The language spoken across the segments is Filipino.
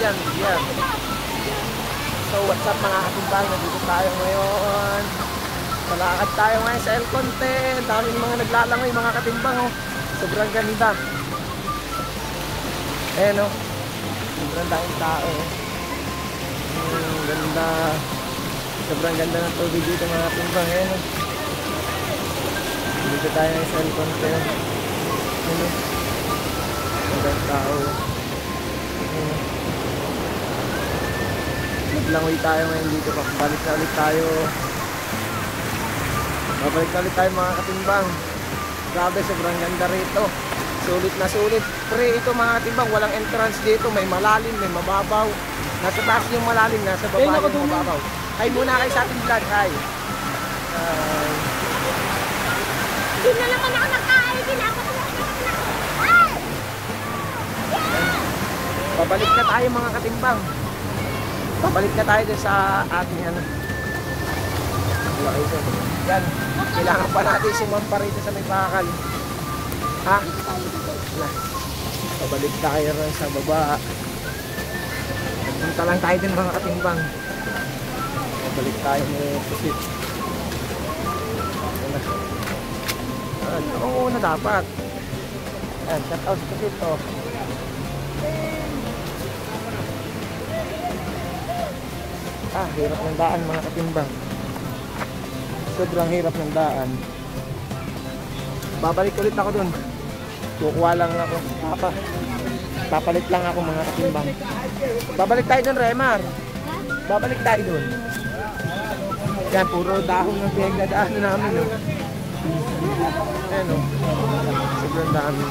dyan. Yan. So what's up mga katimbang, nandito tayo ngayon. Malakad tayo ngayon sa El Conte. Daming mga naglalangoy mga katimbang oh. Sobrang ganda. Ayan oh. Sobrang daming tao. Ganda. Sobrang ganda ng tubig dito mga katimbang. Ayan oh. Dito tayo ngayon sa El Conte. Ayan oh. Sobrang tao. Naglangoy tayo ngayon dito. Balik na ulit tayo. Babalik na ulit tayo mga katimbang. Grabe, sobrang ganda rito. Sulit na sulit. Pre, ito mga katimbang, walang entrance dito. May malalim, may mababaw. Nasa taas yung malalim, nasa baba yung mababaw. Hi muna kayo sa ating vlog. Hi. Hindi na naman ako nakain. Babalik na tayo mga katimbang. Babalik na tayo sa ating ano. Yan. Kailangan pa natin sumampa rito sa may bakal. Ha? Babalik tayo rin sa baba. Punta lang tayo din mga katimbang. Babalik tayo ng pusit. Oo na dapat. Yan, shout out pusit to. Hirap ng daan mga katimbang. Sobrang hirap ng daan. Babalik ulit ako dun. Kukuha lang ako. Papalit lang ako mga katimbang. Babalik tayo dun, Remar. Babalik tayo dun. Yan, puro dahon ng pinagdadaanan namin. No? Ayan o. Sobrang dami.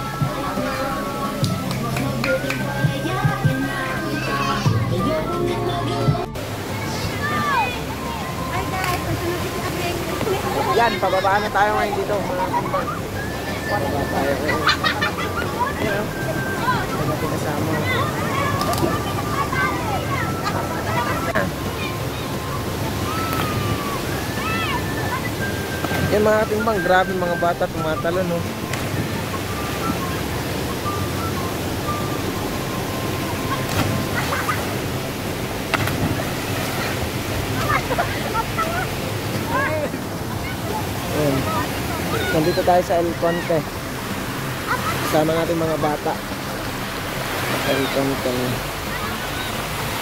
Yan, pababaan na tayo ngayon dito mga katimbang. Pababa tayo ngayon. Yan o. Yan natin kasama. Yan mga katimbang, grabe mga bata tumatalon no. Nandito tayo sa El Conte. Kasama natin mga bata. El Conte.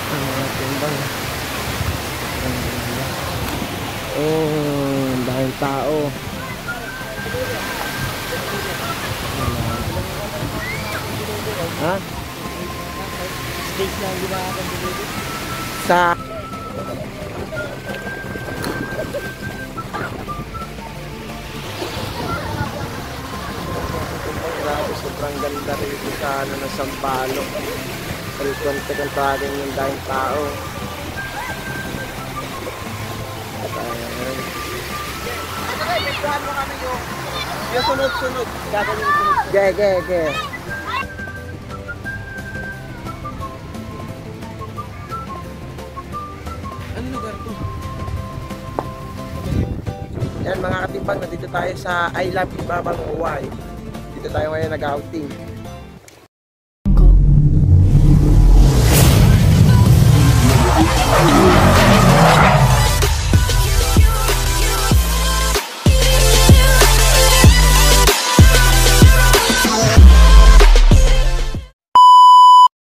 Ang mga timbang. Oh, dahil tao. Ha? Stage lang ginagawa dito. Sa sobrang ganda rito sa ano na Sampaloc. El Conte kung tawagin yung dahil tao. At ayan. Pagkahan mo kami yung sunod-sunod. Gagawin yung sunod. Ge. Anong lugar to? Yan mga katimbang, nandito tayo sa I Love Ibabang Hawaii. Dito tayo ngayon nag-outing.